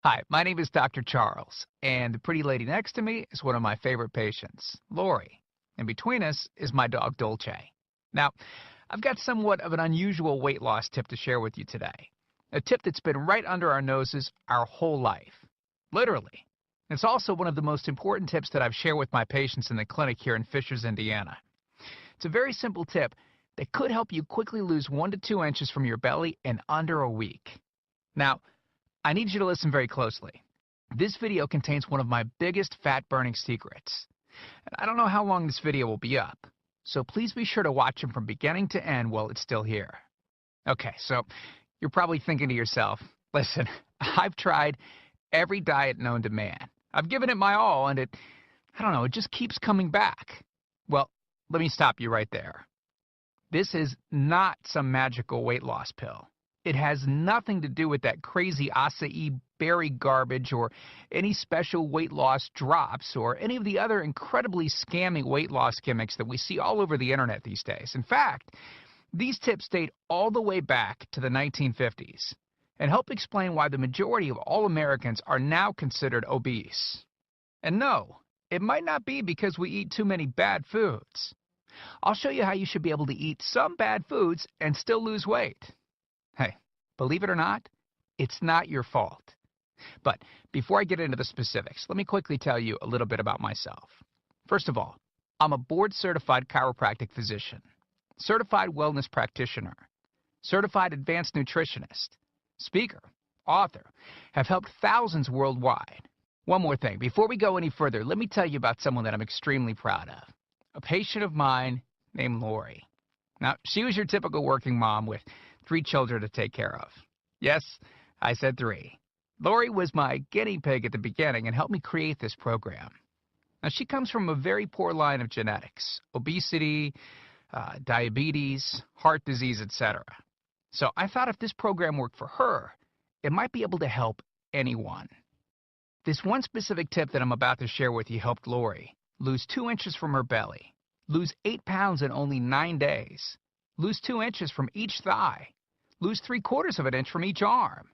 Hi, my name is Dr. Charles, and the pretty lady next to me is one of my favorite patients, Lori. And between us is my dog, Dolce. Now, I've got somewhat of an unusual weight loss tip to share with you today. A tip that's been right under our noses our whole life. Literally. It's also one of the most important tips that I've shared with my patients in the clinic here in Fishers, Indiana. It's a very simple tip that could help you quickly lose 1 to 2 inches from your belly in under a week. Now, I need you to listen very closely. This video contains one of my biggest fat-burning secrets. And I don't know how long this video will be up, so please be sure to watch it from beginning to end while it's still here. Okay, so you're probably thinking to yourself, listen, I've tried every diet known to man. I've given it my all, and I don't know, it just keeps coming back. Well, let me stop you right there. This is not some magical weight loss pill. It has nothing to do with that crazy acai berry garbage or any special weight loss drops or any of the other incredibly scammy weight loss gimmicks that we see all over the internet these days. In fact, these tips date all the way back to the 1950s and help explain why the majority of all Americans are now considered obese. And no, it might not be because we eat too many bad foods. I'll show you how you should be able to eat some bad foods and still lose weight. Hey, believe it or not, it's not your fault. But before I get into the specifics, let me quickly tell you a little bit about myself. First of all, I'm a board-certified chiropractic physician, certified wellness practitioner, certified advanced nutritionist, speaker, author, have helped thousands worldwide. One more thing, before we go any further, let me tell you about someone that I'm extremely proud of. A patient of mine named Lori. Now, she was your typical working mom with 3 children to take care of. Yes, I said 3. Lori was my guinea pig at the beginning and helped me create this program. Now, she comes from a very poor line of genetics, obesity, diabetes, heart disease, etc. So I thought if this program worked for her, it might be able to help anyone. This one specific tip that I'm about to share with you helped Lori lose 2 inches from her belly, lose 8 pounds in only 9 days, lose 2 inches from each thigh, lose 3/4 of an inch from each arm,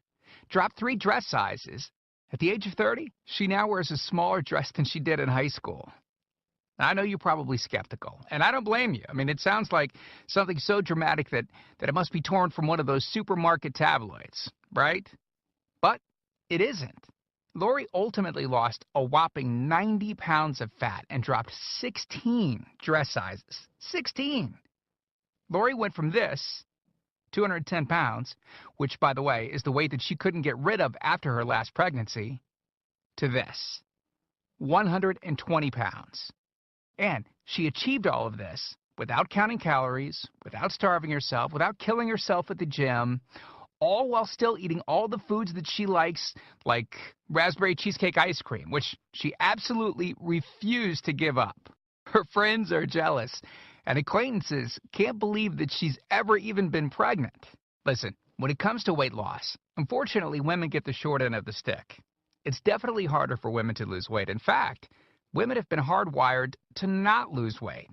drop 3 dress sizes. At the age of 30, she now wears a smaller dress than she did in high school. Now, I know you're probably skeptical, and I don't blame you. I mean, it sounds like something so dramatic that it must be torn from one of those supermarket tabloids, right? But it isn't. Lori ultimately lost a whopping 90 pounds of fat and dropped 16 dress sizes. 16! Lori went from this, 210 pounds, which, by the way, is the weight that she couldn't get rid of after her last pregnancy, to this, 120 pounds. And she achieved all of this without counting calories, without starving herself, without killing herself at the gym, all while still eating all the foods that she likes, like raspberry cheesecake ice cream, which she absolutely refused to give up. Her friends are jealous, and acquaintances can't believe that she's ever even been pregnant. Listen, when it comes to weight loss, unfortunately, women get the short end of the stick. It's definitely harder for women to lose weight. In fact, women have been hardwired to not lose weight.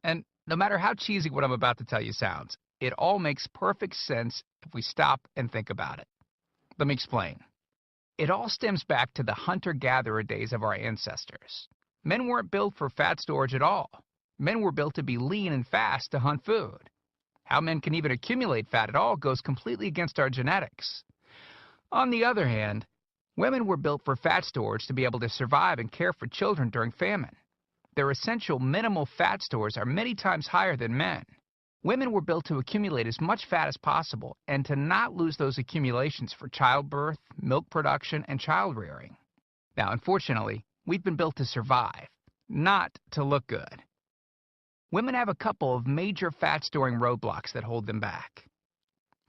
And no matter how cheesy what I'm about to tell you sounds, it all makes perfect sense if we stop and think about it. Let me explain. It all stems back to the hunter-gatherer days of our ancestors. Men weren't built for fat storage at all. Men were built to be lean and fast to hunt food. How men can even accumulate fat at all goes completely against our genetics. On the other hand, women were built for fat storage to be able to survive and care for children during famine. Their essential minimal fat stores are many times higher than men. Women were built to accumulate as much fat as possible and to not lose those accumulations for childbirth, milk production, and child rearing. Now, unfortunately, we've been built to survive, not to look good. Women have a couple of major fat-storing roadblocks that hold them back.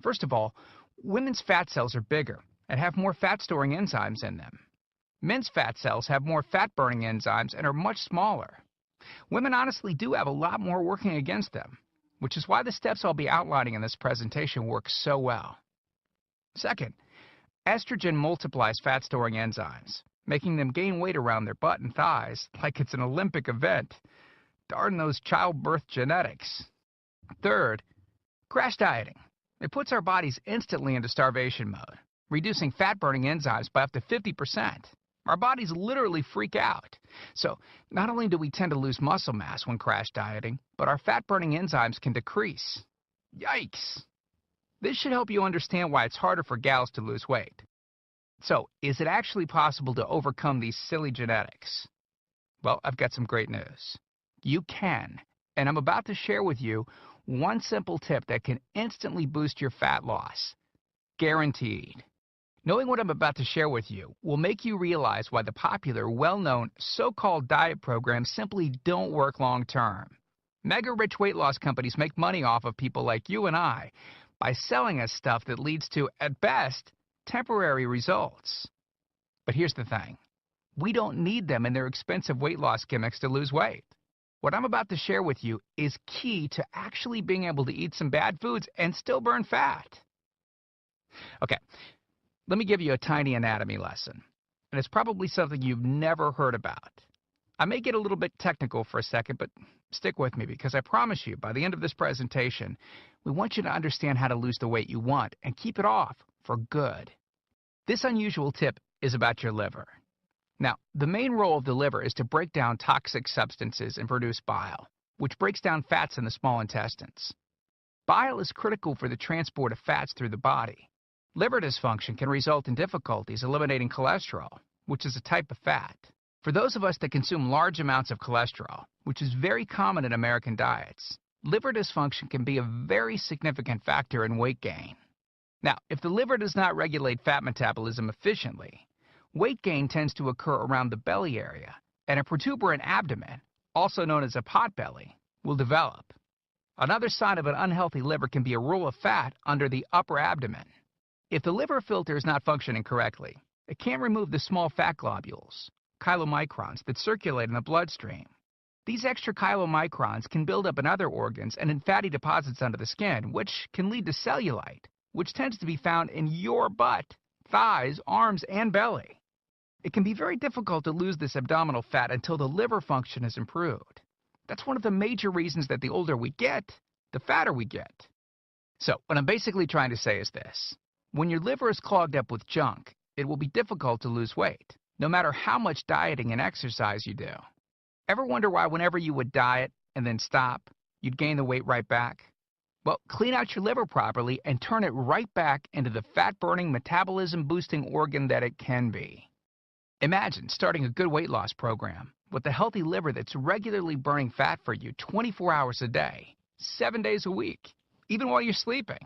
First of all, women's fat cells are bigger and have more fat-storing enzymes in them. Men's fat cells have more fat-burning enzymes and are much smaller. Women honestly do have a lot more working against them, which is why the steps I'll be outlining in this presentation work so well. Second, estrogen multiplies fat-storing enzymes, making them gain weight around their butt and thighs like it's an Olympic event. Darn those childbirth genetics. Third, crash dieting. It puts our bodies instantly into starvation mode. reducing fat-burning enzymes by up to 50%. Our bodies literally freak out. So not only do we tend to lose muscle mass when crash dieting, but our fat-burning enzymes can decrease. Yikes! This should help you understand why it's harder for gals to lose weight. So, is it actually possible to overcome these silly genetics? Well, I've got some great news. You can, and I'm about to share with you one simple tip that can instantly boost your fat loss. Guaranteed. Knowing what I'm about to share with you will make you realize why the popular, well-known, so-called diet programs simply don't work long-term. Mega-rich weight loss companies make money off of people like you and I by selling us stuff that leads to, at best, temporary results. But here's the thing. We don't need them in their expensive weight loss gimmicks to lose weight. What I'm about to share with you is key to actually being able to eat some bad foods and still burn fat. Okay, let me give you a tiny anatomy lesson. And it's probably something you've never heard about. I may get a little bit technical for a second, but stick with me because I promise you, by the end of this presentation, we want you to understand how to lose the weight you want and keep it off for good. This unusual tip is about your liver. Now, the main role of the liver is to break down toxic substances and produce bile, which breaks down fats in the small intestines. Bile is critical for the transport of fats through the body. Liver dysfunction can result in difficulties eliminating cholesterol, which is a type of fat. For those of us that consume large amounts of cholesterol, which is very common in American diets, liver dysfunction can be a very significant factor in weight gain. Now, if the liver does not regulate fat metabolism efficiently, weight gain tends to occur around the belly area, and a protuberant abdomen, also known as a potbelly, will develop. Another sign of an unhealthy liver can be a roll of fat under the upper abdomen. If the liver filter is not functioning correctly, it can't remove the small fat globules, chylomicrons, that circulate in the bloodstream. These extra chylomicrons can build up in other organs and in fatty deposits under the skin, which can lead to cellulite, which tends to be found in your butt, thighs, arms, and belly. It can be very difficult to lose this abdominal fat until the liver function is improved. That's one of the major reasons that the older we get, the fatter we get. So, what I'm basically trying to say is this. When your liver is clogged up with junk, it will be difficult to lose weight, no matter how much dieting and exercise you do. Ever wonder why whenever you would diet and then stop, you'd gain the weight right back? Well, clean out your liver properly and turn it right back into the fat-burning, metabolism-boosting organ that it can be. Imagine starting a good weight loss program with a healthy liver that's regularly burning fat for you 24 hours a day, 7 days a week, even while you're sleeping.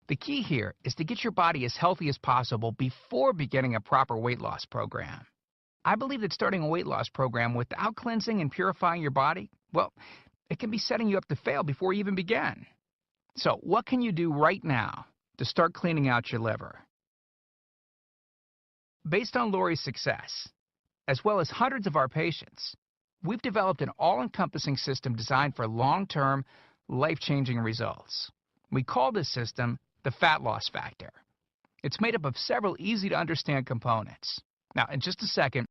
The key here is to get your body as healthy as possible before beginning a proper weight loss program. I believe that starting a weight loss program without cleansing and purifying your body, well, it can be setting you up to fail before you even begin. So, what can you do right now to start cleaning out your liver? Based on Lori's success, as well as hundreds of our patients, we've developed an all-encompassing system designed for long-term, life-changing results. We call this system the Fat Loss Factor. It's made up of several easy-to-understand components. Now, in just a second,